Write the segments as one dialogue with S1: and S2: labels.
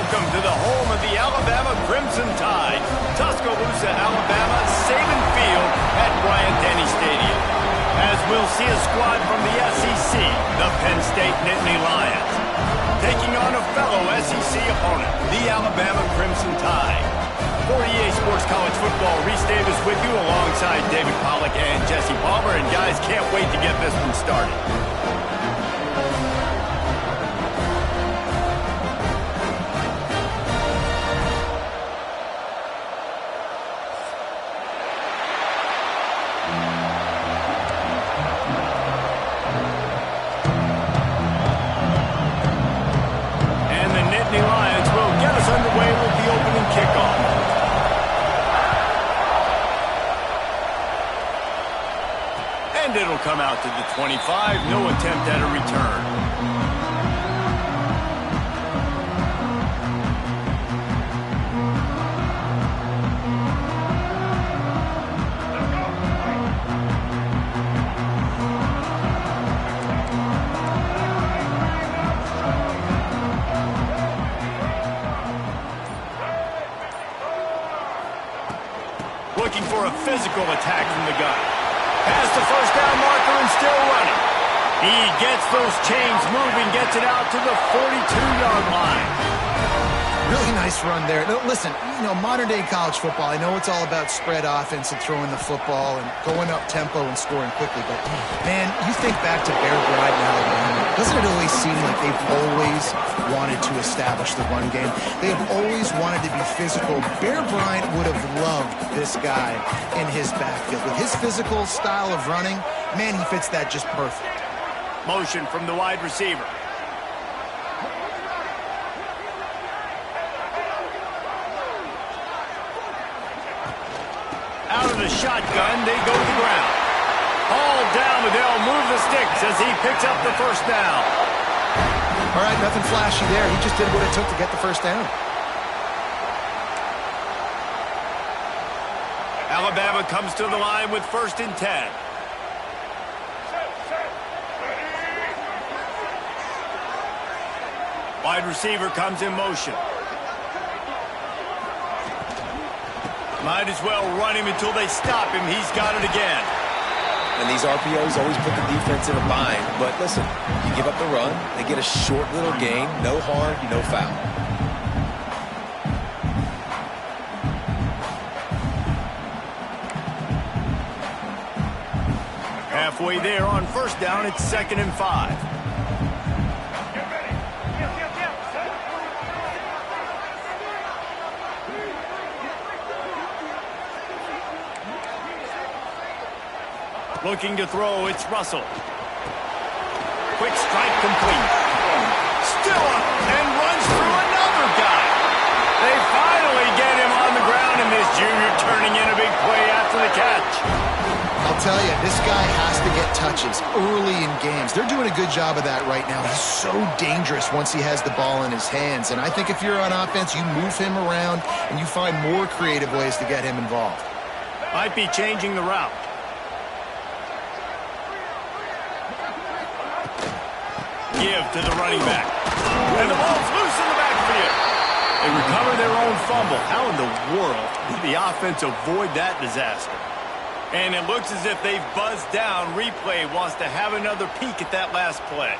S1: Welcome to the home of the Alabama Crimson Tide, Tuscaloosa, Alabama, Saban Field at Bryant-Denny Stadium. As we'll see a squad from the SEC, the Penn State Nittany Lions, taking on a fellow SEC opponent, the Alabama Crimson Tide. For EA Sports College Football, Reese Davis with you alongside David Pollack and Jesse Palmer. And guys, can't wait to get this one started. It'll come out to the 25, no attempt at a return. Looking for a physical attack from the gun. Has the first down marker and still running. He gets those chains moving, gets it out to the 42-yard line.
S2: Really nice run there. No, listen, modern-day college football, I know it's all about spread offense and throwing the football and going up tempo and scoring quickly, but, man, you think back to Bear Bryant and Alabama, doesn't it always seem like they've always wanted to establish the run game? They've always wanted to be physical. Bear Bryant would have loved this guy in his backfield. With his physical style of running, man, he fits that just perfect.
S1: Motion from the wide receiver. Out of the shotgun, they go to the ground. Hauled down, but they'll move the sticks as he picks up the first down.
S2: All right, nothing flashy there. He just did what it took to get the first down.
S1: Alabama comes to the line with 1st and 10. Wide receiver comes in motion. Might as well run him until they stop him. He's got it again.
S3: And these RPOs always put the defense in a bind. But listen, you give up the run, they get a short little gain, no harm, no foul.
S1: Halfway there on 1st down, it's 2nd and 5. Looking to throw, it's Russell. Quick strike complete. Still up and runs through another guy. They finally get him on the ground, and this junior turning in a big play after the catch.
S2: I'll tell you, this guy has to get touches early in games. They're doing a good job of that right now. He's so dangerous once he has the ball in his hands. And I think if you're on offense, you move him around and you find more creative ways to get him involved.
S1: Might be changing the route. Give to the running back. And the ball's loose in the backfield. They recover their own fumble. How in the world did the offense avoid that disaster? And it looks as if they've buzzed down. Replay wants to have another peek at that last play.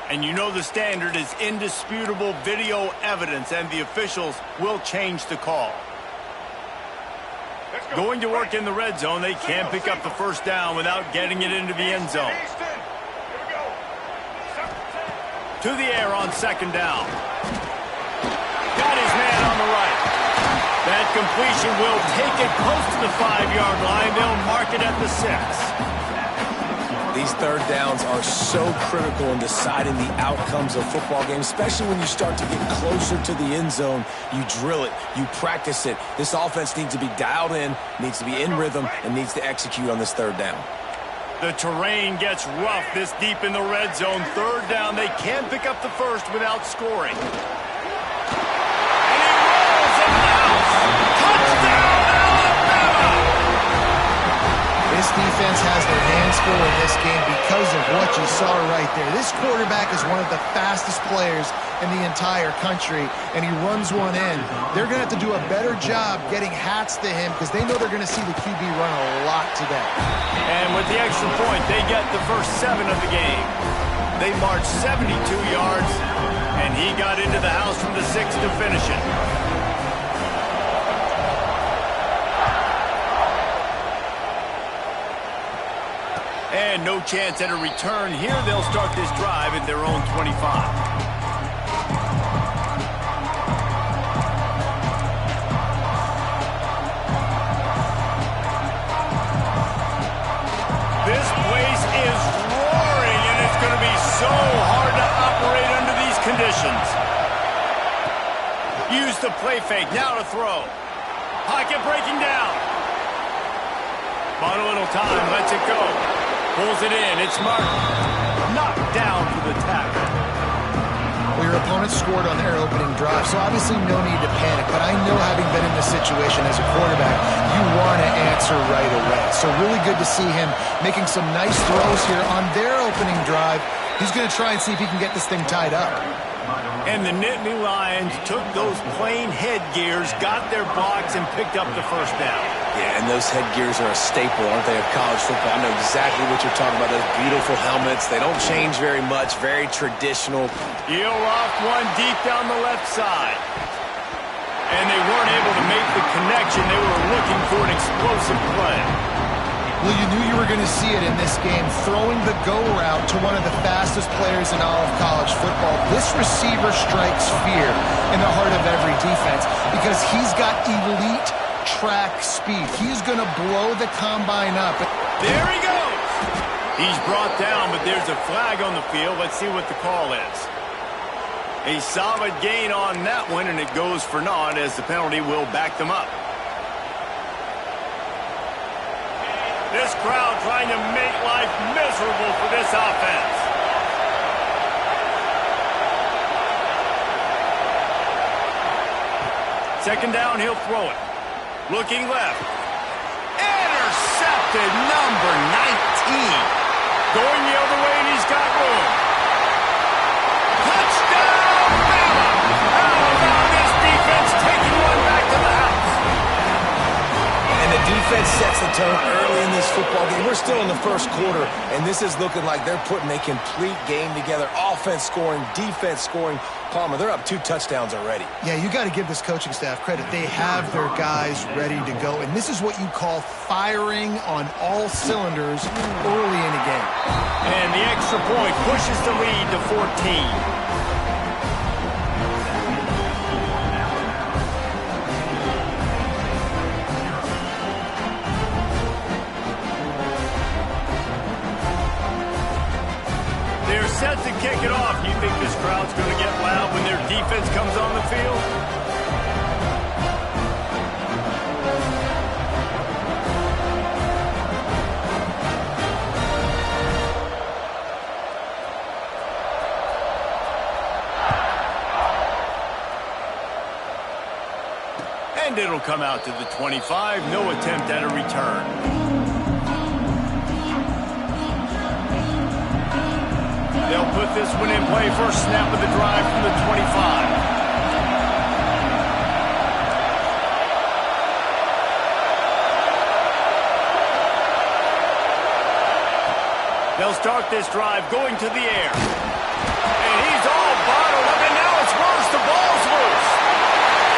S1: And you know the standard is indisputable video evidence, and the officials will change the call. Going to work in the red zone. They can't pick up the first down without getting it into the end zone. To the air on 2nd down. Got his man on the right. That completion will take it close to the 5-yard line. They'll mark it at the 6.
S3: These 3rd downs are so critical in deciding the outcomes of football games, especially when you start to get closer to the end zone. You drill it, you practice it. This offense needs to be dialed in, needs to be in rhythm, and needs to execute on this 3rd down.
S1: The terrain gets rough this deep in the red zone. 3rd down, they can't pick up the first without scoring. And he rolls in the house. Touchdown, Alabama!
S2: This defense has their hands full in this game because of what you saw right there. This quarterback is one of the fastest players in the entire country, and he runs one in. They're going to have to do a better job getting hats to him because they know they're going to see the QB run a lot today.
S1: And with the extra point, they get the first 7 of the game. They marched 72 yards, and he got into the house from the 6 to finish it. And no chance at a return here. They'll start this drive at their own 25. This place is roaring, and it's going to be so hard to operate under these conditions. Use the play fake. Now to throw. Pocket breaking down. Bought a little time. Lets it go. Pulls it in. It's Martin. Knocked down for the tackle.
S2: Well, your opponent scored on their opening drive, so obviously no need to panic. But I know, having been in this situation as a quarterback, you want to answer right away. So really good to see him making some nice throws here on their opening drive. He's going to try and see if he can get this thing tied up.
S1: And the Nittany Lions took those plain headgears, got their blocks, and picked up the first down.
S3: Yeah, and those headgears are a staple, aren't they, of college football? I know exactly what you're talking about, those beautiful helmets. They don't change very much, very traditional.
S1: Eel off one deep down the left side. And they weren't able to make the connection. They were looking for an explosive play.
S2: Well, you knew you were going to see it in this game, throwing the go route to one of the fastest players in all of college football. This receiver strikes fear in the heart of every defense because he's got elite track speed. He's going to blow the combine up.
S1: There he goes. He's brought down, but there's a flag on the field. Let's see what the call is. A solid gain on that one, and it goes for naught as the penalty will back them up. This crowd trying to make life miserable for this offense. Second down, he'll throw it. Looking left. Intercepted, number 19. Going the other way, and he's got room. Touchdown, Bama! How about this defense taking one back to the house?
S3: And the defense sets the tone early in this football game. We're still in the first quarter, and this is looking like they're putting a complete game together. Offense scoring, defense scoring. Palmer, they're up 2 touchdowns already.
S2: Yeah, you got to give this coaching staff credit. They have their guys ready to go, and this is what you call firing on all cylinders early in a game.
S1: And the extra point pushes the lead to 14. Set to kick it off. You think this crowd's going to get loud when their defense comes on the field? And it'll come out to the 25. No attempt at a return. They'll put this one in play. First snap of the drive from the 25. They'll start this drive going to the air. And he's all bottled up, and now it's worse. The ball's loose.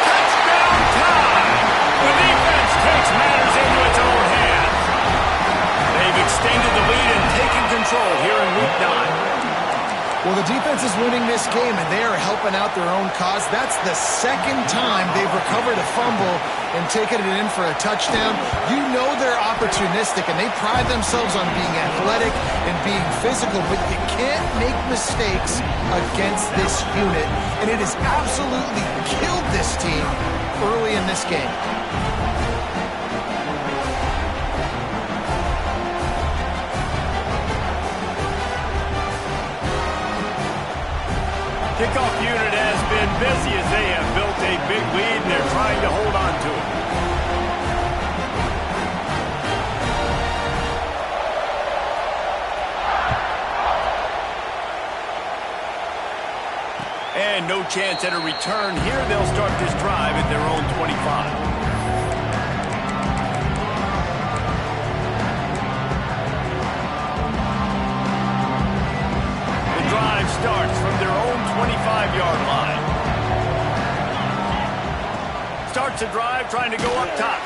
S1: Touchdown time. The defense takes matters into its own hands. They've extended the lead and taken control here in Week 9.
S2: Well, the defense is winning this game, and they are helping out their own cause. That's the second time they've recovered a fumble and taken it in for a touchdown. You know they're opportunistic, and they pride themselves on being athletic and being physical, but you can't make mistakes against this unit, and it has absolutely killed this team early in this game.
S1: Kickoff unit has been busy as they have built a big lead, and they're trying to hold on to it. And no chance at a return here. They'll start this drive at their own 25. Drive starts from their own 25-yard line. Starts a drive trying to go up top.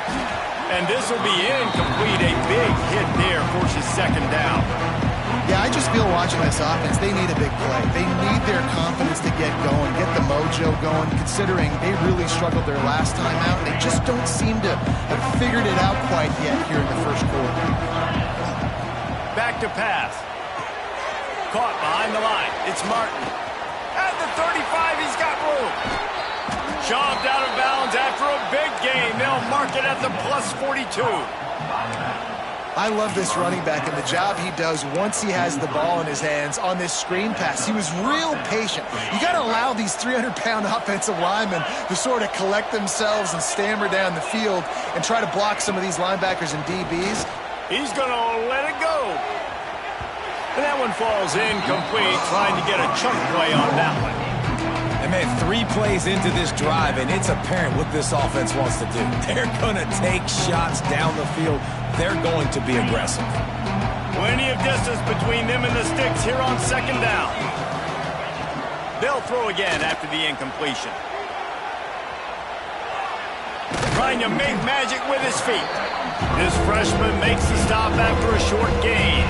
S1: And this will be incomplete. A big hit there forces second down.
S2: Yeah, I just feel watching this offense, they need a big play. They need their confidence to get going, get the mojo going, considering they really struggled their last time out. They just don't seem to have figured it out quite yet here in the first quarter.
S1: Back to pass. Caught behind the line. It's Martin. At the 35, he's got room. Shoved out of bounds after a big gain. They'll mark it at the plus 42.
S2: I love this running back and the job he does once he has the ball in his hands on this screen pass. He was real patient. You got to allow these 300-pound offensive linemen to sort of collect themselves and stammer down the field and try to block some of these linebackers and DBs.
S1: He's going to let it go. And that one falls incomplete, trying to get a chunk play on that one.
S3: And man, 3 plays into this drive, and it's apparent what this offense wants to do. They're going to take shots down the field. They're going to be aggressive.
S1: Plenty of distance between them and the sticks here on second down. They'll throw again after the incompletion. Trying to make magic with his feet. This freshman makes the stop after a short gain.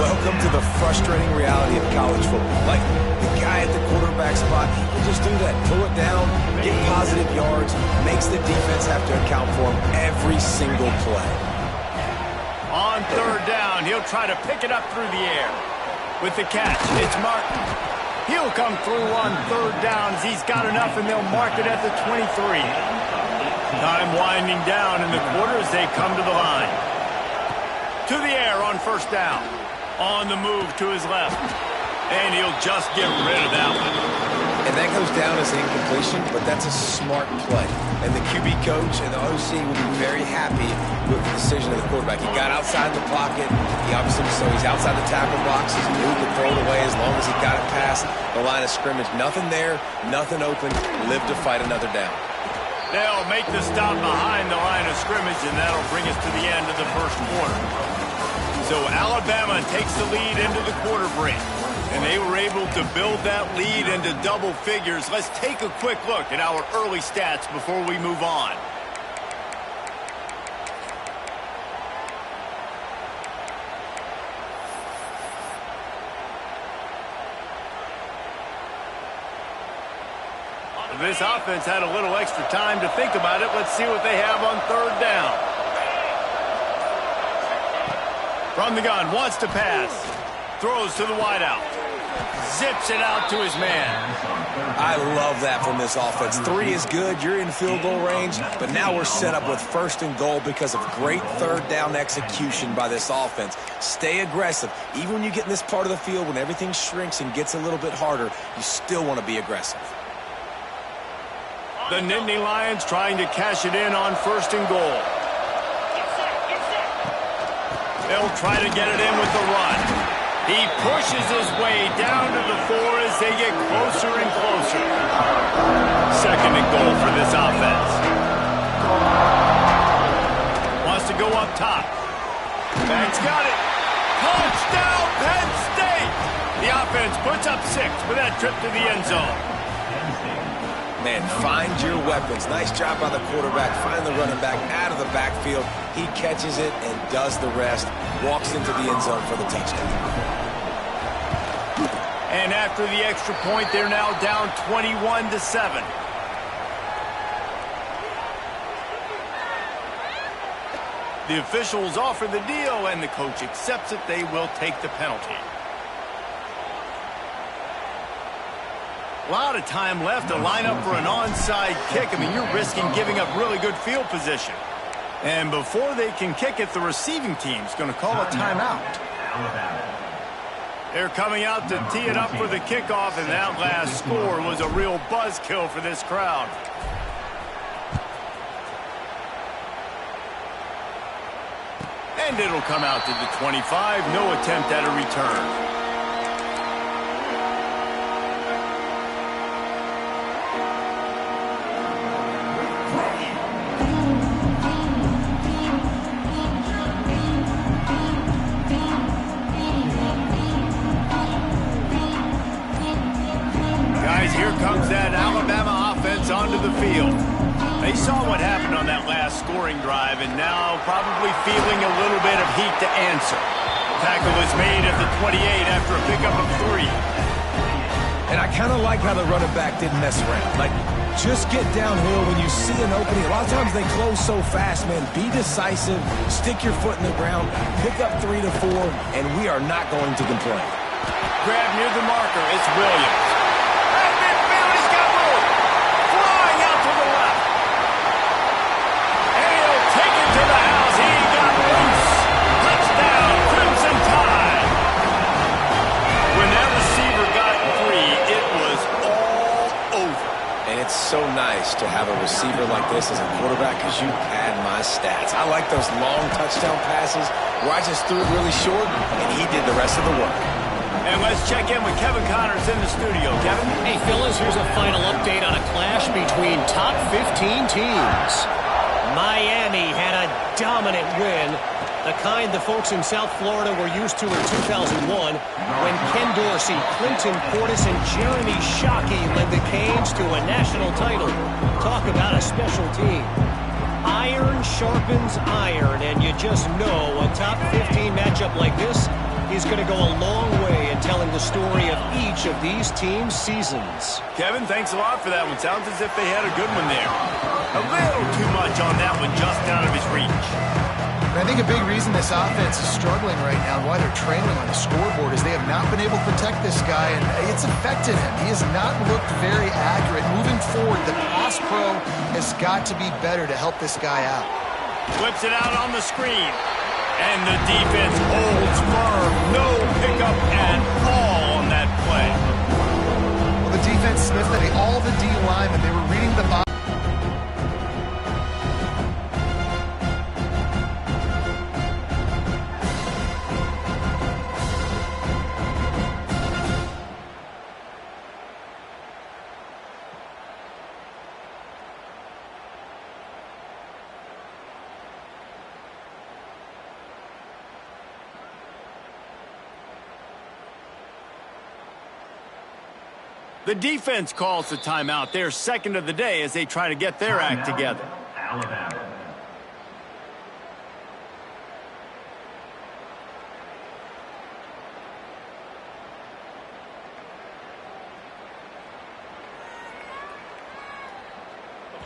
S3: Welcome to the frustrating reality of college football. Like, the guy at the quarterback spot, he can just do that. Pull it down, get positive yards, makes the defense have to account for him every single play.
S1: On third down, he'll try to pick it up through the air. With the catch, it's Martin. He'll come through on third down as he's got enough, and they'll mark it at the 23. Time winding down in the quarter as they come to the line. To the air on first down. On the move to his left. And he'll just get rid of that one.
S3: And that goes down as an incompletion, but that's a smart play. And the QB coach and the OC will be very happy with the decision of the quarterback. He got outside the pocket. He obviously, so he's outside the tackle box. He's moved to throw it away as long as he got it past the line of scrimmage. Nothing there, nothing open. Live to fight another down.
S1: They'll make the stop behind the line of scrimmage, and that'll bring us to the end of the first quarter. So Alabama takes the lead into the quarter break, and they were able to build that lead into double figures. Let's take a quick look at our early stats before we move on. This offense had a little extra time to think about it. Let's see what they have on third down. From the gun, wants to pass. Throws to the wideout. Zips it out to his man.
S3: I love that from this offense. 3 is good. You're in field goal range, but now we're set up with first and goal because of great third down execution by this offense. Stay aggressive. Even when you get in this part of the field, when everything shrinks and gets a little bit harder, you still want to be aggressive.
S1: The Nittany Lions trying to cash it in on first and goal. They'll try to get it in with the run. He pushes his way down to the 4 as they get closer and closer. Second and goal for this offense. Wants to go up top. Back's got it. Touchdown, Penn State! The offense puts up 6 with that trip to the end zone.
S3: Man, find your weapons. Nice job by the quarterback. Find the running back out of the backfield. He catches it and does the rest. Walks into the end zone for the touchdown.
S1: And after the extra point, they're now down 21-7. The officials offer the deal, and the coach accepts it. They will take the penalty. A lot of time left to line up for an onside kick. I mean, you're risking giving up really good field position. And before they can kick it, the receiving team's going to call a timeout. They're coming out to tee it up for the kickoff, and that last score was a real buzzkill for this crowd. And it'll come out to the 25. No attempt at a return. field. They saw what happened on that last scoring drive and now probably feeling a little bit of heat to answer. Tackle is made at the 28 after a pickup of 3.
S3: And I kind of like how the running back didn't mess around. Like, just get downhill when you see an opening. A lot of times they close so fast, man. Be decisive, stick your foot in the ground, pick up 3 to 4, and we are not going to complain.
S1: Grab near the marker, it's Williams. At midfield, he's got room. Flying out to the left. And he'll take it to the house. He got loose. Touchdown, Crimson Tide. When that receiver got free, it was all over.
S3: And it's so nice to have a receiver like this as a quarterback because you pad my stats. I like those long touchdown passes where I just threw it really short and he did the rest of the work.
S1: And let's check in with Kevin Connors in the studio. Kevin?
S4: Hey, fellas, here's a final update on a clash between top 15 teams. Miami had a dominant win, the kind the folks in South Florida were used to in 2001 when Ken Dorsey, Clinton Portis, and Jeremy Shockey led the Canes to a national title. Talk about a special team. Iron sharpens iron, and you just know a top 15 matchup like this is going to go a long way in telling the story of each of these teams' seasons.
S1: Kevin, thanks a lot for that one. Sounds as if they had a good one there. A little too much on that one, just out of his reach.
S2: I think a big reason this offense is struggling right now and why they're trailing on the scoreboard is they have not been able to protect this guy, and it's affected him. He has not looked very accurate. Moving forward, the pass pro has got to be better to help this guy out.
S1: Flips it out on the screen. And the defense holds firm. No pickup at all on that play.
S2: Well, the defense sniffed at all the D linemen. They were reading the box.
S1: The defense calls the timeout. They're second of the day as they try to get their act together.
S5: Alabama.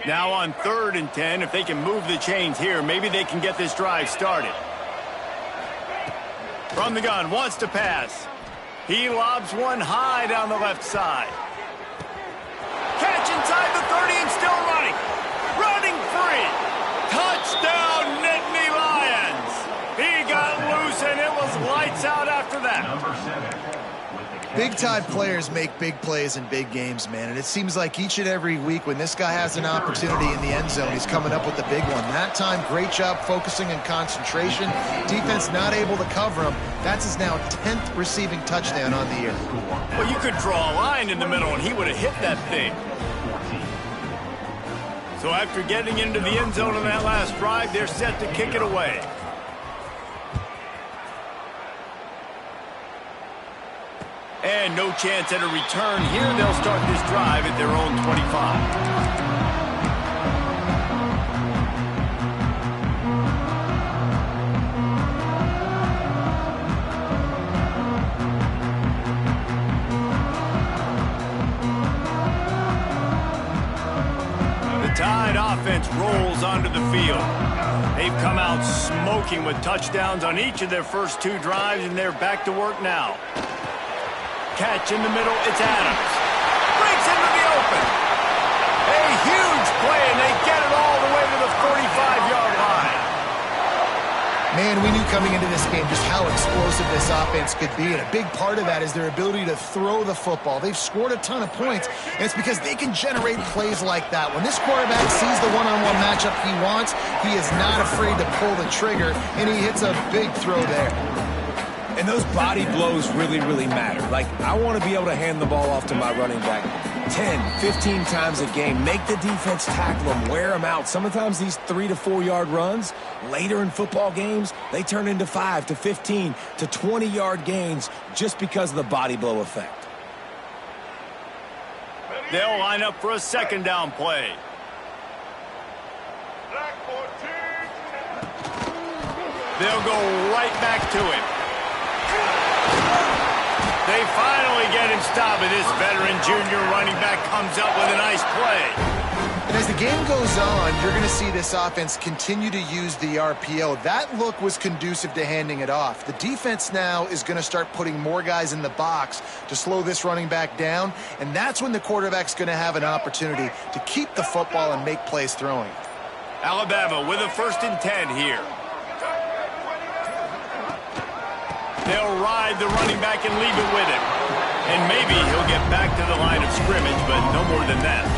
S1: Now on 3rd and 10, if they can move the chains here, maybe they can get this drive started. From the gun, wants to pass. He lobs one high down the left side. Catch inside the 30 and still running. Running free. Touchdown, Nittany Lions. He got loose and it was lights out after that.
S5: Number 7.
S2: Big-time players make big plays in big games, man. And it seems like each and every week when this guy has an opportunity in the end zone, he's coming up with the big one. That time, great job focusing and concentration. Defense not able to cover him. That's his now 10th receiving touchdown on the year.
S1: Well, you could draw a line in the middle and he would have hit that thing. So after getting into the end zone on that last drive, they're set to kick it away. And no chance at a return here. They'll start this drive at their own 25. Tide offense rolls onto the field. They've come out smoking with touchdowns on each of their first 2 drives, and they're back to work now. Catch in the middle, it's Adams. Breaks into the open. A huge play, and they get it all the way to the 45-yard line.
S2: Man, we knew coming into this game just how explosive this offense could be, and a big part of that is their ability to throw the football. They've scored a ton of points, and it's because they can generate plays like that. When this quarterback sees the one-on-one matchup he wants, he is not afraid to pull the trigger, and he hits a big throw there.
S3: And those body blows really, really matter. Like, I want to be able to hand the ball off to my running back 10, 15 times a game. Make the defense tackle them, wear them out. Sometimes these 3 to 4 yard runs, later in football games, they turn into 5 to 15 to 20-yard gains just because of the body blow effect.
S1: They'll line up for a 2nd down play. They'll go right back to him. They finally get him stopped, and this veteran junior running back comes up with a nice play.
S2: And as the game goes on, you're going to see this offense continue to use the RPO. That look was conducive to handing it off. The defense now is going to start putting more guys in the box to slow this running back down, and that's when the quarterback's going to have an opportunity to keep the football and make plays throwing.
S1: Alabama with a 1st and 10 here. They'll ride the running back and leave it with him. And maybe he'll get back to the line of scrimmage, but no more than that.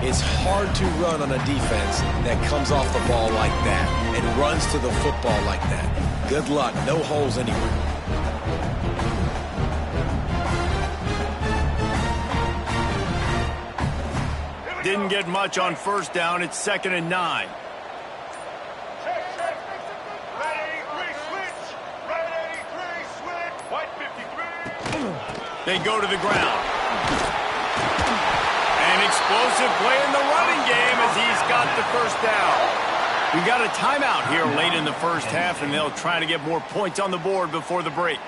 S3: It's hard to run on a defense that comes off the ball like that and runs to the football like that. Good luck. No holes anywhere.
S1: Didn't get much on 1st down. It's 2nd and 9. They go to the ground. An explosive play in the running game as he's got the 1st down. We got a timeout here late in the 1st half, and they'll try to get more points on the board before the break.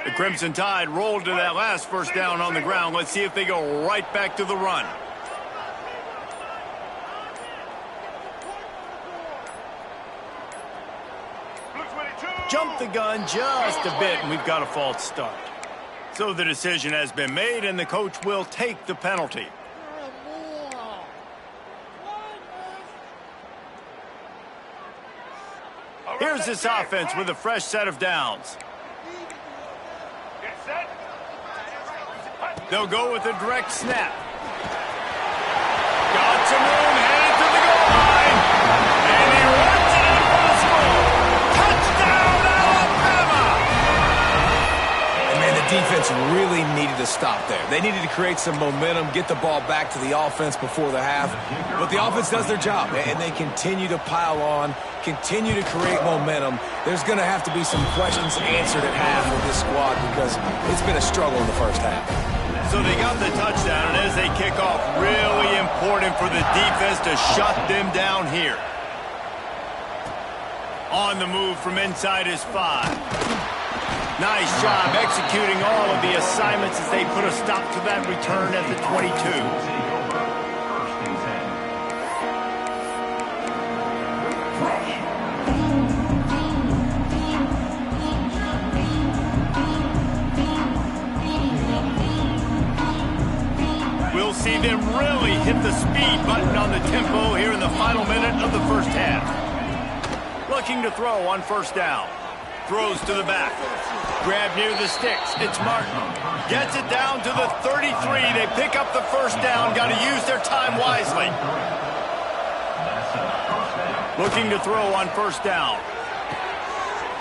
S1: The Crimson Tide rolled to that last 1st down on the ground. Let's see if they go right back to the run. Jumped the gun just a bit, and we've got a false start. So the decision has been made, and the coach will take the penalty. Here's this offense with a fresh set of downs. They'll go with a direct snap. Got some room, headed to the goal line. And he runs it in for the score. Touchdown, Alabama!
S3: And man, the defense really needed to stop there. They needed to create some momentum, get the ball back to the offense before the half. But the offense does their job, and they continue to pile on, continue to create momentum. There's going to have to be some questions answered at half with this squad because it's been a struggle in the 1st half.
S1: So they got the touchdown, and as they kick off, really important for the defense to shut them down here. On the move from inside his 5. Nice job executing all of the assignments as they put a stop to that return at the 22. We'll see them really hit the speed button on the tempo here in the final minute of the 1st half. Looking to throw on 1st down. Throws to the back. Grab near the sticks. It's Martin. Gets it down to the 33. They pick up the 1st down. Got to use their time wisely. Looking to throw on 1st down.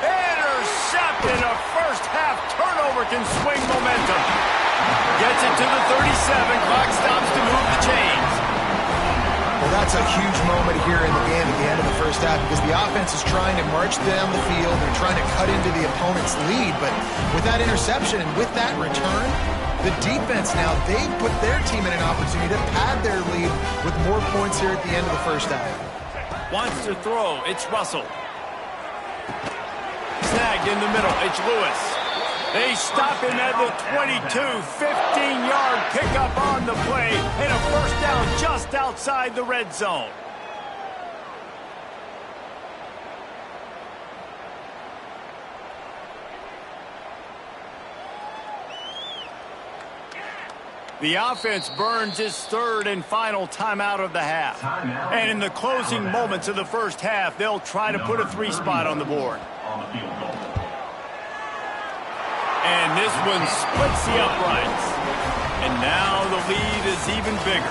S1: Intercepted. A 1st half turnover can swing momentum. Gets it to the 37. Clock stops to move the chains.
S2: Well, that's a huge moment here in the game at the end of the 1st half because the offense is trying to march down the field. They're trying to cut into the opponent's lead. But with that interception and with that return, the defense now, they put their team in an opportunity to pad their lead with more points here at the end of the 1st half.
S1: Wants to throw. It's Russell. Snagged in the middle. It's Lewis. They stop him at the 22, 15-yard pickup on the play, and a 1st down just outside the red zone. The offense burns its 3rd and final timeout of the half. And in the closing moments of the 1st half, they'll try to put a 3-spot on the board. And this one splits the uprights. And now the lead is even bigger.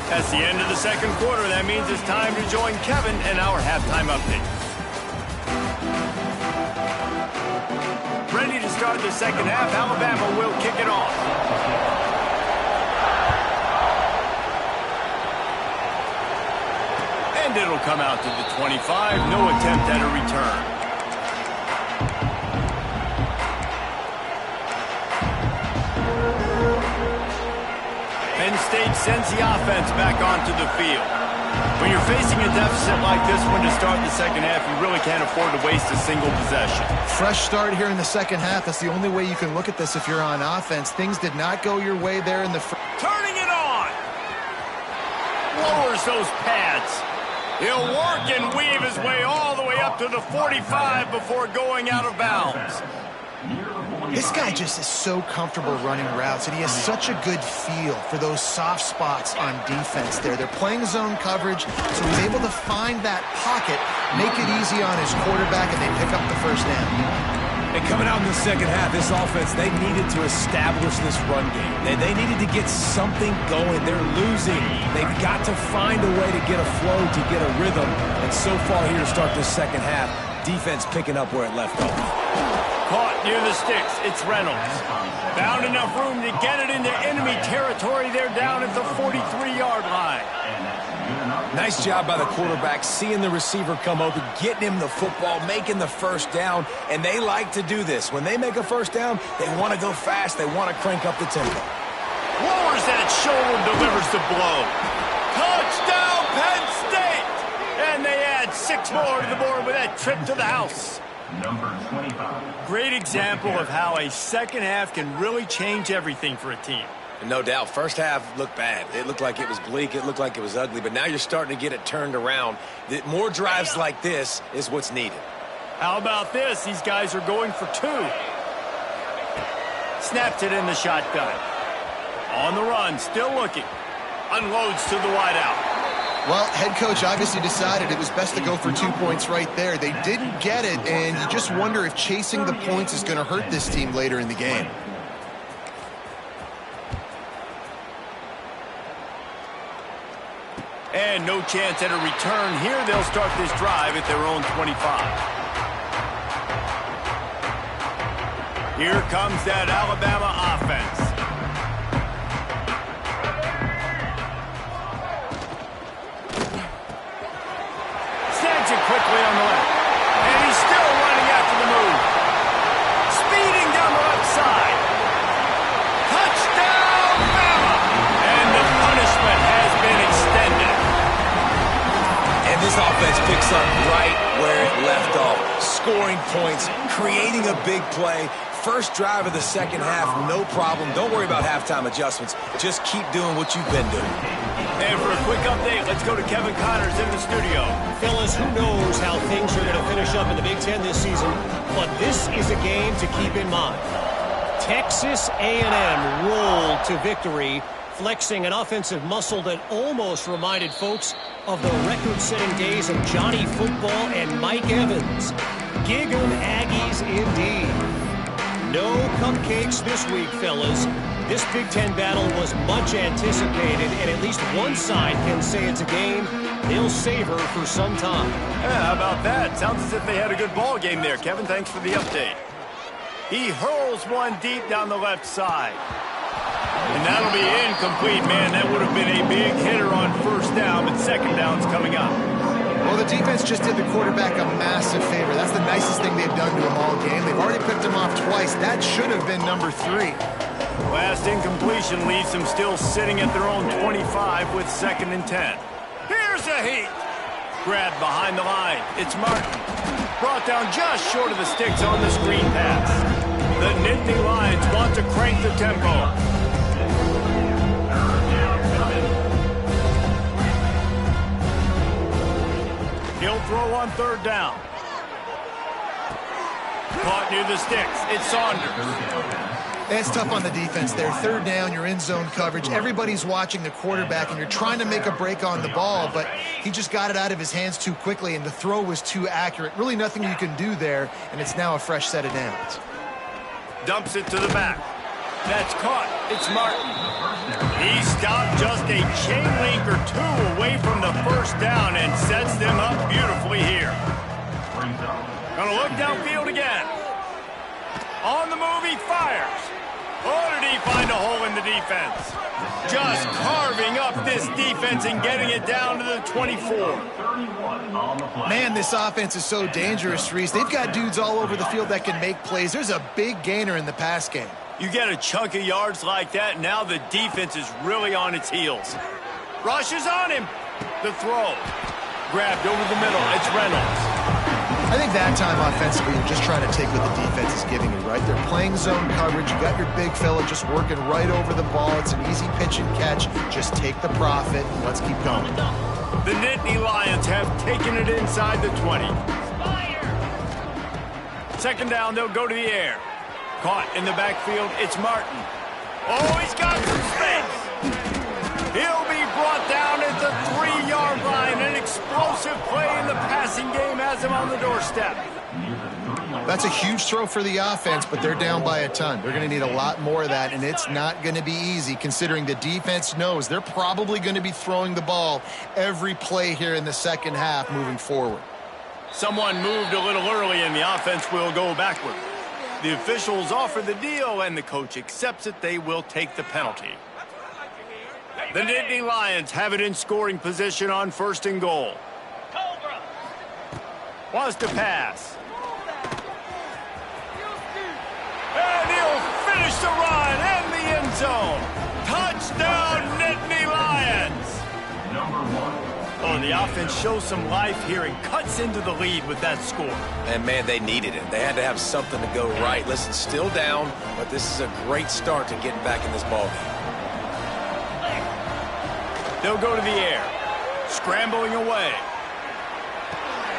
S1: That's the end of the 2nd quarter. That means it's time to join Kevin and our halftime update. Ready to start the 2nd half. Alabama will kick it off. And it'll come out to the 25. No attempt at a return. stage sends the offense back onto the field. When you're facing a deficit like this one to start the second half, you really can't afford to waste a single possession.
S2: Fresh start here in the second half. That's the only way you can look at this if you're on offense. Things did not go your way there in the first.
S1: Turning it on. Lowers those pads. He'll work and weave his way all the way up to the 45 before going out of bounds.
S2: This guy just is so comfortable running routes, and he has such a good feel for those soft spots on defense there. They're playing zone coverage, so he's able to find that pocket, make it easy on his quarterback, and they pick up the first down.
S3: And coming out in the second half, this offense, they needed to establish this run game. They needed to get something going. They're losing. They've got to find a way to get a flow, to get a rhythm. And so far here to start this second half, defense picking up where it left off.
S1: Caught near the sticks. It's Reynolds. Found enough room to get it into enemy territory. They're down at the 43-yard line.
S3: Nice job by the quarterback, seeing the receiver come open, getting him the football, making the first down, and they like to do this. When they make a first down, they want to go fast. They want to crank up the tempo.
S1: Lowers that shoulder, delivers the blow. Touchdown, Penn State! And they add 6 more to the board with that trip to the house.
S5: Number 25.
S1: Great example of how a second half can really change everything for a team.
S3: No doubt. First half looked bad. It looked like it was bleak. It looked like it was ugly. But now you're starting to get it turned around. More drives like this is what's needed.
S1: How about this? These guys are going for 2. Snaps it in the shotgun. On the run, still looking. Unloads to the wideout.
S2: Well, head coach obviously decided it was best to go for 2 points right there. They didn't get it, and you just wonder if chasing the points is going to hurt this team later in the game.
S1: And no chance at a return here. They'll start this drive at their own 25. Here comes that Alabama offense. Snags it quickly on the left. And he's still running after the move. Speeding down the left side. Touchdown, Bama! And the punishment has been extended.
S3: And this offense picks up right where it left off. Scoring points, creating a big play. First drive of the second half, no problem. Don't worry about halftime adjustments. Just keep doing what you've been doing.
S1: And for a quick update, let's go to Kevin Connors in the studio.
S4: Fellas, who knows how things are going to finish up in the Big Ten this season, but this is a game to keep in mind. Texas A&M rolled to victory, flexing an offensive muscle that almost reminded folks of the record-setting days of Johnny Football and Mike Evans. Gig 'em Aggies indeed. No cupcakes this week, fellas. This Big Ten battle was much anticipated, and at least one side can say it's a game they'll savor for some time.
S1: Yeah, how about that? Sounds as if they had a good ball game there. Kevin, thanks for the update. He hurls one deep down the left side. And that'll be incomplete, man. That would have been a big hitter on first down, but second down's coming up.
S2: Well, the defense just did the quarterback a massive favor. That's the nicest thing they've done to him all game. They've already picked him off twice. That should have been number 3.
S1: Last incompletion leaves them still sitting at their own 25 with 2nd and 10. Here's a heat. Grabbed behind the line. It's Martin. Brought down just short of the sticks on the screen pass. The Nittany Lions want to crank the tempo. He'll throw on 3rd down. Caught near the sticks. It's Saunders.
S2: It's tough on the defense there. 3rd down, you're in zone coverage. Everybody's watching the quarterback, and you're trying to make a break on the ball, but he just got it out of his hands too quickly, and the throw was too accurate. Really nothing you can do there, and it's now a fresh set of downs.
S1: Dumps it to the back. That's caught. It's Martin. He stopped just a chain link or 2 away from the first down and sets them up beautifully here. Gonna look downfield again. On the move, he fires. Oh, did he find a hole in the defense? Just carving up this defense and getting it down to the 24.
S2: Man, this offense is so dangerous, Reese. They've got dudes all over the field that can make plays. There's a big gainer in the pass game.
S1: You get a chunk of yards like that, now the defense is really on its heels. Rushes on him. The throw. Grabbed over the middle. It's Reynolds.
S2: I think that time offensively, you're just trying to take what the defense is giving you, right? They're playing zone coverage. You got your big fella just working right over the ball. It's an easy pitch and catch. Just take the profit and let's keep going.
S1: The Nittany Lions have taken it inside the 20. Second down, they'll go to the air. Caught in the backfield, it's Martin. Oh, he's got some space. He'll be brought down at the 3-yard line. An explosive play in the passing game has him on the doorstep.
S2: That's a huge throw for the offense, but they're down by a ton. They're going to need a lot more of that, and it's not going to be easy considering the defense knows they're probably going to be throwing the ball every play here in the second half moving forward.
S1: Someone moved a little early, and the offense will go backward. The officials offer the deal, and the coach accepts it. They will take the penalty. The Nittany Lions have it in scoring position on 1st and goal. Wants to pass. And he'll finish the run in the end zone. Touchdown, Nittany Lions. Oh, the offense shows some life here and cuts into the lead with that score.
S3: And, man, they needed it. They had to have something to go right. Listen, still down, but this is a great start to getting back in this ballgame.
S1: They'll go to the air. Scrambling away.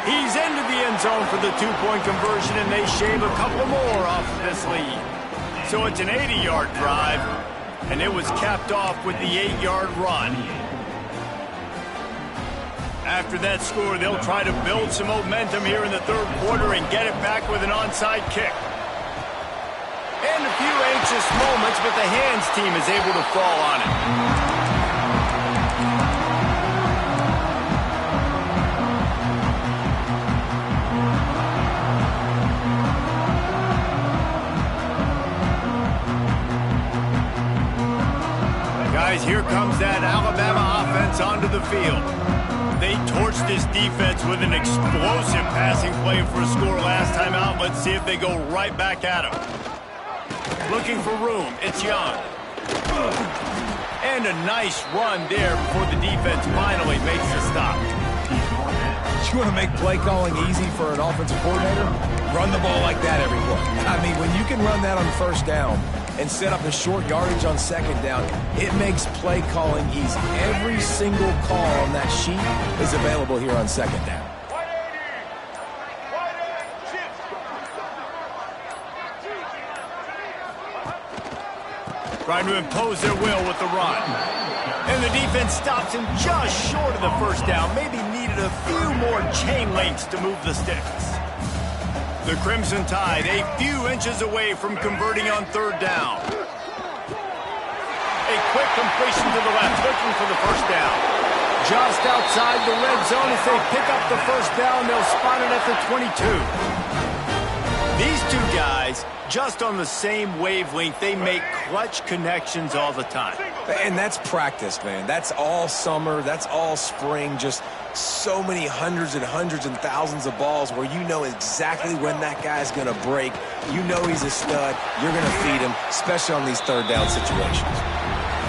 S1: He's into the end zone for the 2-point conversion, and they shave a couple more off of this lead. So it's an 80-yard drive, and it was capped off with the 8-yard run. After that score, they'll try to build some momentum here in the 3rd quarter and get it back with an onside kick. And a few anxious moments, but the hands team is able to fall on it. Guys, here comes that Alabama offense onto the field. They torched this defense with an explosive passing play for a score last time out. Let's see if they go right back at him. Looking for room. It's Young. And a nice run there before the defense finally makes the stop.
S3: You want to make play calling easy for an offensive coordinator? Run the ball like that every play. I mean, when you can run that on 1st down and set up a short yardage on 2nd down, it makes play calling easy. Every single call on that sheet is available here on 2nd down.
S1: Trying to impose their will with the run. And the defense stops him just short of the 1st down. Maybe needed a few more chain links to move the sticks. The Crimson Tide a few inches away from converting on 3rd down. A quick completion to the left, looking for the 1st down. Just outside the red zone as they pick up the 1st down. They'll spot it at the 22. These two guys, just on the same wavelength, they make clutch connections all the time.
S3: And that's practice, man. That's all summer. That's all spring. Just so many hundreds and thousands of balls where you know exactly when that guy's going to break. You know he's a stud. You're going to feed him, especially on these 3rd down situations.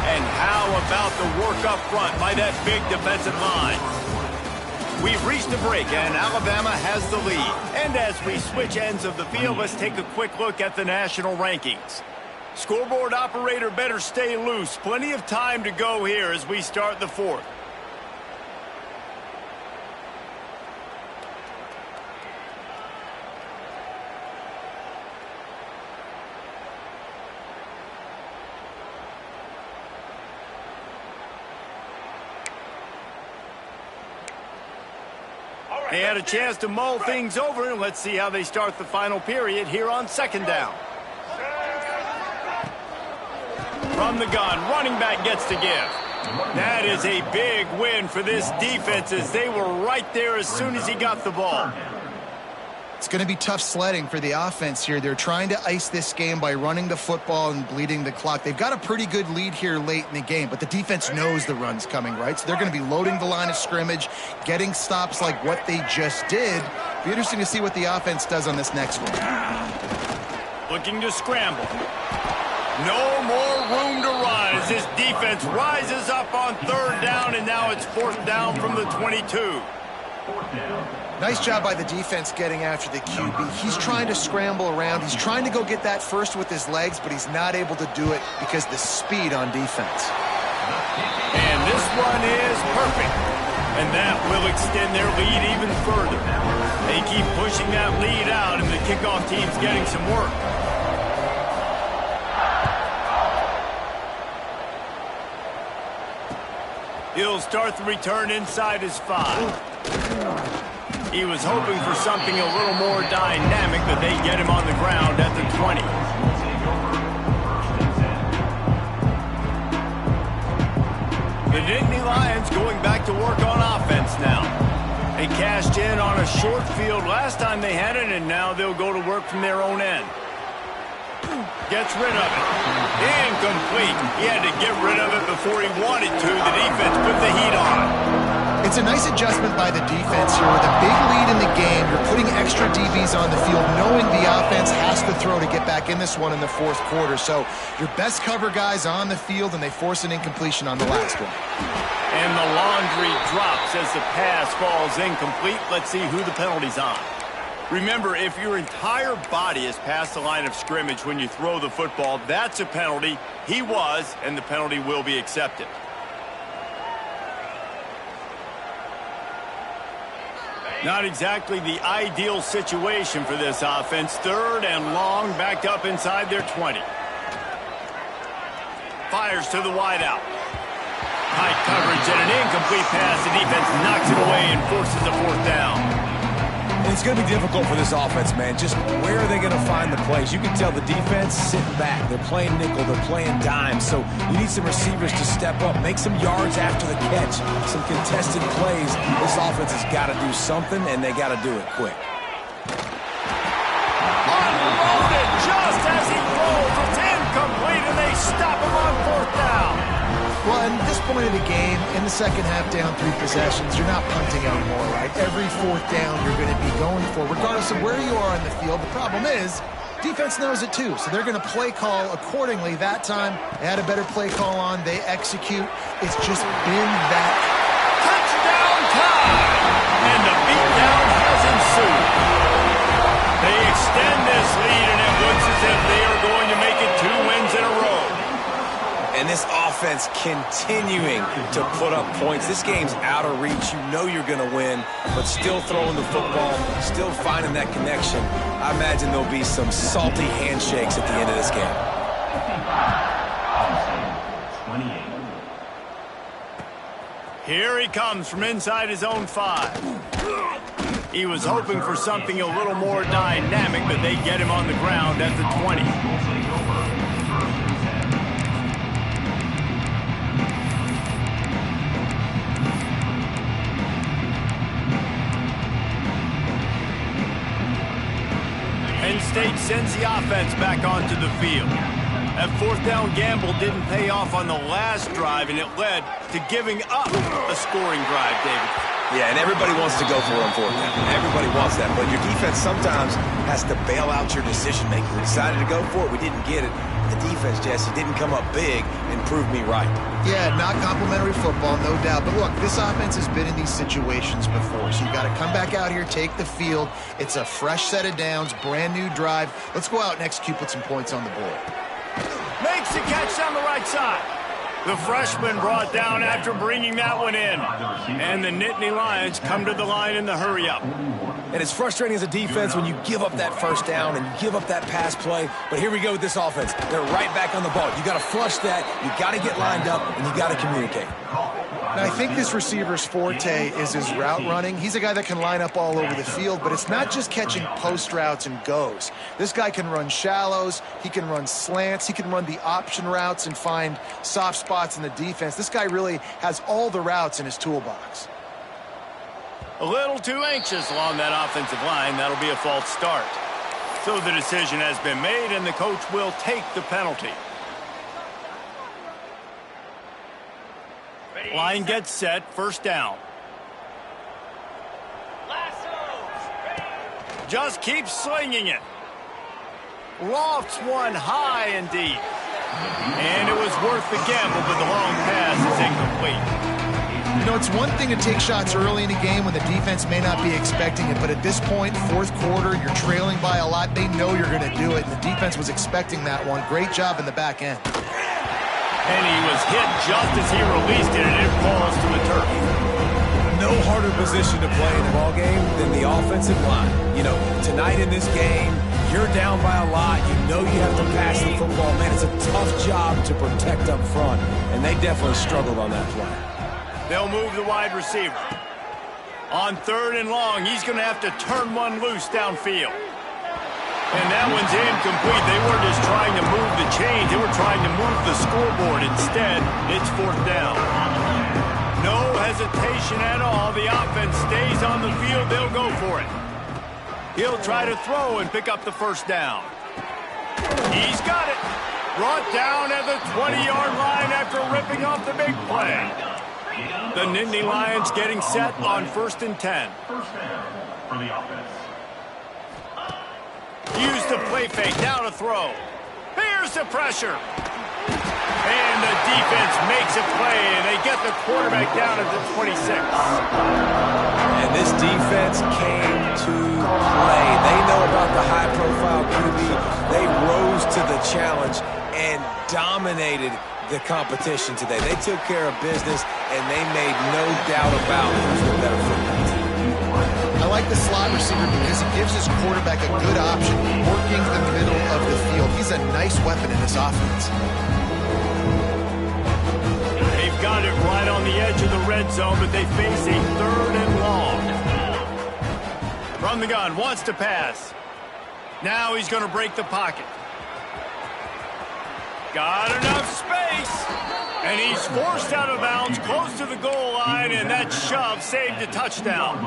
S1: And how about the work up front by that big defensive line? We've reached a break, and Alabama has the lead. And as we switch ends of the field, let's take a quick look at the national rankings. Scoreboard operator better stay loose. Plenty of time to go here as we start the 4th. They had a chance to mull things over, and let's see how they start the final period here on 2nd down. From the gun, running back gets to give. That is a big win for this defense as they were right there as soon as he got the ball.
S2: It's going to be tough sledding for the offense here. They're trying to ice this game by running the football and bleeding the clock. They've got a pretty good lead here late in the game, but the defense knows the run's coming, right? So they're going to be loading the line of scrimmage, getting stops like what they just did. Be interesting to see what the offense does on this next one.
S1: Looking to scramble. No more room to run as this defense rises up on 3rd down, and now it's 4th down from the 22.
S2: Nice job by the defense getting after the QB. He's trying to scramble around. He's trying to go get that first with his legs, but he's not able to do it because of the speed on defense.
S1: And this one is perfect. And that will extend their lead even further. They keep pushing that lead out, and the kickoff team's getting some work. He'll start the return inside his 5. He was hoping for something a little more dynamic, but they get him on the ground at the 20. The Nittany Lions going back to work on offense now. They cashed in on a short field last time they had it, and now they'll go to work from their own end. Gets rid of it. Incomplete. He had to get rid of it before he wanted to. The defense put the heat on.
S2: It's a nice adjustment by the defense here. With a big lead in the game, you're putting extra DBs on the field, knowing the offense has to throw to get back in this one in the 4th quarter. So your best cover guys on the field, and they force an incompletion on the last one.
S1: And the laundry drops as the pass falls incomplete. Let's see who the penalty's on. Remember, if your entire body is past the line of scrimmage when you throw the football, that's a penalty. He was, and the penalty will be accepted. Not exactly the ideal situation for this offense. 3rd and long, backed up inside their 20. Fires to the wideout. High coverage and an incomplete pass. The defense knocks it away and forces a 4th down.
S3: And it's going to be difficult for this offense, man. Just where are they going to find the plays? You can tell the defense sitting back. They're playing nickel. They're playing dime. So you need some receivers to step up, make some yards after the catch, some contested plays. This offense has got to do something, and they got to do it quick.
S1: Unloaded just as he rolls. It's incomplete, and they stop him on 4th down.
S2: Well, at this point of the game, in the second half, down 3 possessions, you're not punting anymore, right? Every 4th down you're going to be going for, regardless of where you are on the field. The problem is, defense knows it too, so they're going to play call accordingly. That time, they had a better play call on. They execute. It's just been that.
S1: Touchdown time! And the beatdown has ensued. They extend this lead, and it looks as if they are going to make it 2 wins in a row.
S3: And this offense continuing to put up points. This game's out of reach. You know you're going to win, but still throwing the football, still finding that connection. I imagine there'll be some salty handshakes at the end of this game.
S5: 28.
S1: Here he comes from inside his own 5. He was hoping for something a little more dynamic, but they get him on the ground at the 20. Penn State sends the offense back onto the field. That 4th down gamble didn't pay off on the last drive, and it led to giving up a scoring drive, David.
S3: Yeah, and everybody wants to go for it on 4th down. Everybody wants that, but your defense sometimes has to bail out your decision-making. We decided to go for it. We didn't get it. The defense, Jesse, didn't come up big and prove me right.
S2: Yeah, not complimentary football, no doubt. But look, this offense has been in these situations before, so you got to come back out here, take the field. It's a fresh set of downs, brand new drive. Let's go out and execute, put some points on the board.
S1: Makes the catch down the right side. The freshman brought down after bringing that one in. And the Nittany Lions come to the line in the hurry-up.
S3: And it's frustrating as a defense when you give up that 1st down and you give up that pass play. But here we go with this offense. They're right back on the ball. You got to flush that. You got to get lined up, and you got to communicate.
S2: Now, I think this receiver's forte is his route running. He's a guy that can line up all over the field, but it's not just catching post routes and goes. This guy can run shallows. He can run slants. He can run the option routes and find soft spots in the defense. This guy really has all the routes in his toolbox.
S1: A little too anxious along that offensive line. That'll be a false start. So the decision has been made, and the coach will take the penalty. Line gets set, 1st down. Just keeps slinging it. Lofts one high and deep. And it was worth the gamble, but the long pass is incomplete.
S2: You know, it's one thing to take shots early in a game when the defense may not be expecting it, but at this point, fourth quarter, you're trailing by a lot. They know you're going to do it, and the defense was expecting that one. Great job in the back end.
S1: And he was hit just as he released it, and it falls to the turf.
S3: No harder position to play in the ball game than the offensive line. You know, tonight in this game, you're down by a lot. You know you have to pass the football. Man, it's a tough job to protect up front, and they definitely struggled on that play.
S1: They'll move the wide receiver. On 3rd and long, he's going to have to turn one loose downfield. And that one's incomplete. They weren't just trying to move the chains. They were trying to move the scoreboard. Instead, it's 4th down. No hesitation at all. The offense stays on the field. They'll go for it. He'll try to throw and pick up the 1st down. He's got it. Brought down at the 20-yard line after ripping off the big play. The Nittany Lions getting set on 1st and 10.
S5: First down for the offense.
S1: Use the play fake, now to throw. Here's the pressure. And the defense makes a play, and they get the quarterback down at the 26.
S3: And this defense came to play. They know about the high-profile QB. They rose to the challenge and dominated the competition today. They took care of business, and they made no doubt about who's the better football team.
S2: I like the slot receiver because he gives his quarterback a good option working the middle of the field. He's a nice weapon in this offense.
S1: They've got it right on the edge of the red zone, but they face a 3rd and long. From the gun, wants to pass. Now he's going to break the pocket. Got enough space. And he's forced out of bounds close to the goal line, and that shove saved a touchdown.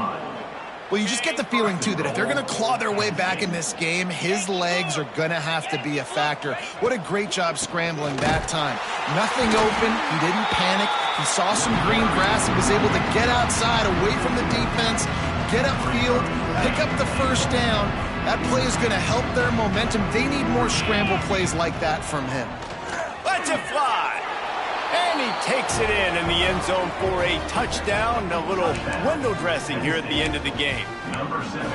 S2: Well, you just get the feeling, too, that if they're going to claw their way back in this game, his legs are going to have to be a factor. What a great job scrambling that time. Nothing open. He didn't panic. He saw some green grass. He was able to get outside, away from the defense, get upfield, pick up the 1st down. That play is going to help their momentum. They need more scramble plays like that from him.
S1: Lets it fly. And he takes it in the end zone for a touchdown. A little window dressing here at the end of the game.
S5: Number 7.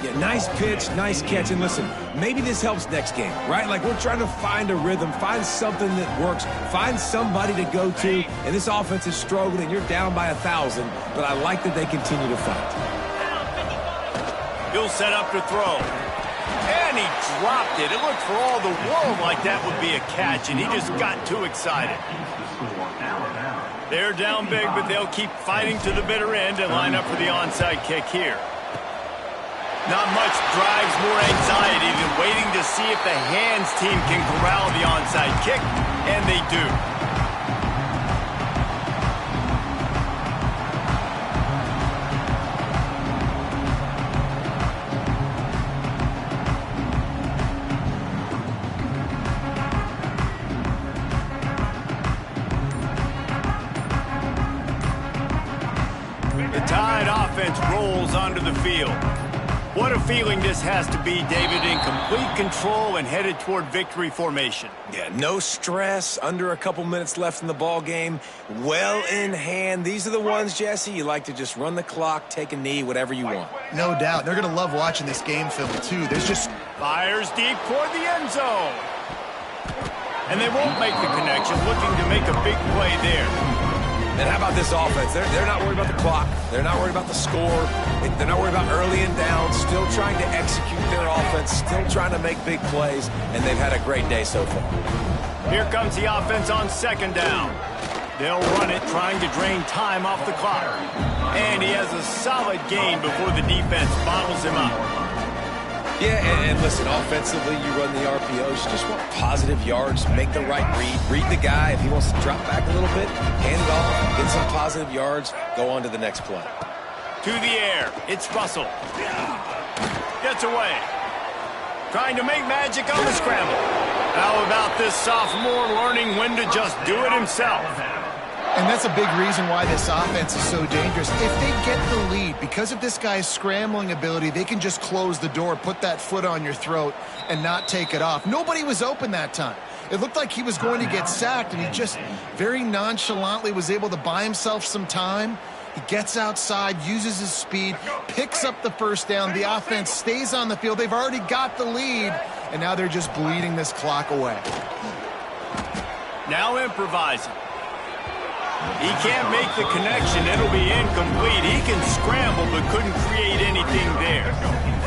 S3: Yeah, nice pitch, nice catch. And listen, maybe this helps next game, right? Like we're trying to find a rhythm, find something that works, find somebody to go to. And this offense is struggling. You're down by 1,000, but I like that they continue to fight.
S1: He'll set up to throw. And he dropped it. It looked for all the world like that would be a catch, and he just got too excited. They're down big, but they'll keep fighting to the bitter end and line up for the onside kick here. Not much drives more anxiety than waiting to see if the hands team can corral the onside kick, and they do. Tide offense rolls onto the field. What a feeling this has to be, David, in complete control and headed toward victory formation.
S3: Yeah, no stress, under a couple minutes left in the ball game, well in hand. These are the ones, Jesse, you like to just run the clock, take a knee, whatever you want.
S2: No doubt. They're going to love watching this game film, too. There's just...
S1: Fires deep toward the end zone. And they won't make the connection, looking to make a big play there.
S3: And how about this offense? They're not worried about the clock. They're not worried about the score. They're not worried about early and down. Still trying to execute their offense. Still trying to make big plays. And they've had a great day so far.
S1: Here comes the offense on 2nd down. They'll run it, trying to drain time off the clock. And he has a solid gain before the defense bottles him up.
S3: Yeah, and listen, offensively, you run the RPOs. You just want positive yards, make the right read the guy. If he wants to drop back a little bit, hand it off, get some positive yards, go on to the next play.
S1: To the air, it's Russell. Gets away. Trying to make magic on the scramble. How about this sophomore learning when to just do it himself?
S2: And that's a big reason why this offense is so dangerous. If they get the lead, because of this guy's scrambling ability, they can just close the door, put that foot on your throat, and not take it off. Nobody was open that time. It looked like he was going to get sacked, and he just very nonchalantly was able to buy himself some time. He gets outside, uses his speed, picks up the first down. The offense stays on the field. They've already got the lead, and now they're just bleeding this clock away.
S1: Now improvising. He can't make the connection. It'll be incomplete. He can scramble, but couldn't create anything there.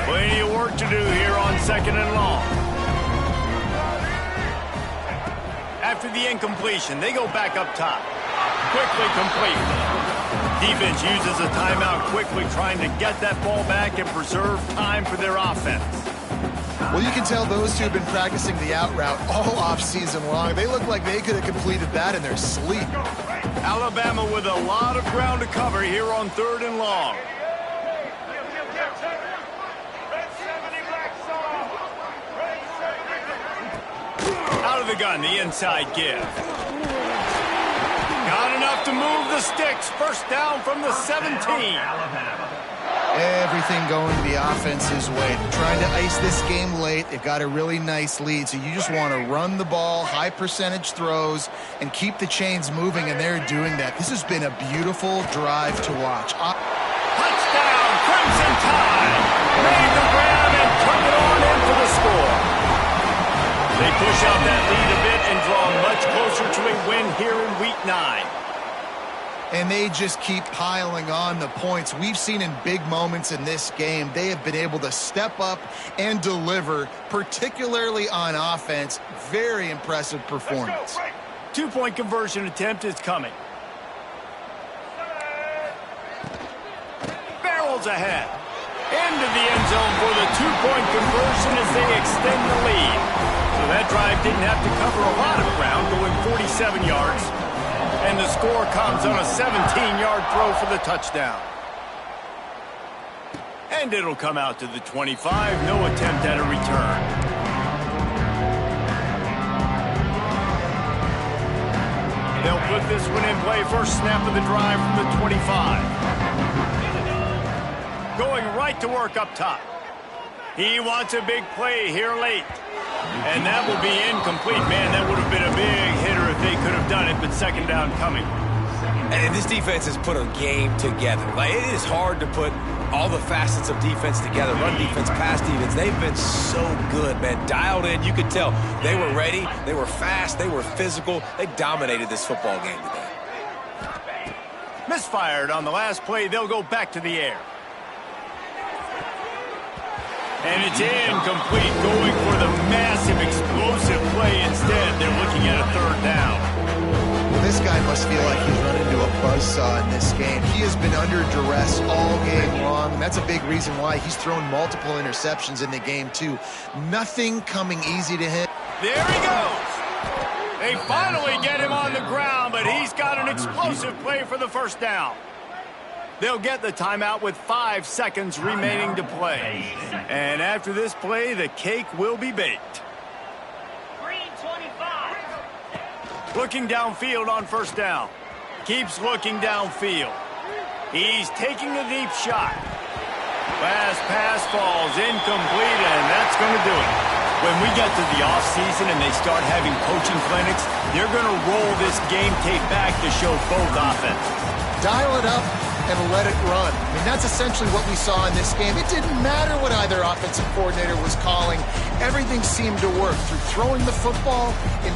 S1: Plenty of work to do here on 2nd and long. After the incompletion, they go back up top. Quickly complete. Defense uses a timeout quickly, trying to get that ball back and preserve time for their offense.
S2: Well, you can tell those two have been practicing the out route all off-season long. They look like they could have completed that in their sleep.
S1: Alabama with a lot of ground to cover here on 3rd and long. Out of the gun, the inside give. Got enough to move the sticks. First down from the 17.
S2: Everything going the offense's way. They're trying to ice this game late. They've got a really nice lead, so you just want to run the ball, high percentage throws, and keep the chains moving, and they're doing that. This has been a beautiful drive to watch.
S1: Touchdown, Crimson Tide. Made the grab and took it on in for the score. They push out that lead a bit and draw much closer to a win here in Week 9.
S2: And they just keep piling on the points. We've seen in big moments in this game, they have been able to step up and deliver, particularly on offense. Very impressive performance.
S1: 2-point conversion attempt is coming. Barrels ahead. Into the end zone for the 2-point conversion as they extend the lead. So that drive didn't have to cover a lot of ground, going 47 yards. And the score comes on a 17-yard throw for the touchdown. And it'll come out to the 25. No attempt at a return. They'll put this one in play. First snap of the drive from the 25. Going right to work up top. He wants a big play here late. And that will be incomplete. Man, that would have been a big hitter if they could have done it, but 2nd down coming.
S3: And this defense has put a game together. Like, it is hard to put all the facets of defense together. Run defense, pass defense. They've been so good, man. Dialed in. You could tell they were ready. They were fast. They were physical. They dominated this football game today.
S1: Misfired on the last play. They'll go back to the air. And it's incomplete, going for the massive explosive play instead. They're looking at a 3rd down.
S2: Well, this guy must feel like he's run into a buzzsaw in this game. He has been under duress all game long, and that's a big reason why he's thrown multiple interceptions in the game, too. Nothing coming easy to him.
S1: There he goes. They finally get him on the ground, but he's got an explosive play for the first down. They'll get the timeout with 5 seconds remaining to play. And after this play, the cake will be baked. Looking downfield on first down. Keeps looking downfield. He's taking a deep shot. Last pass falls incomplete, and that's going to do it. When we get to the offseason and they start having coaching clinics, they're going to roll this game tape back to show both offenses.
S2: Dial it up and let it run. I mean, that's essentially what we saw in this game. It didn't matter what either offensive coordinator was calling. Everything seemed to work through throwing the football in the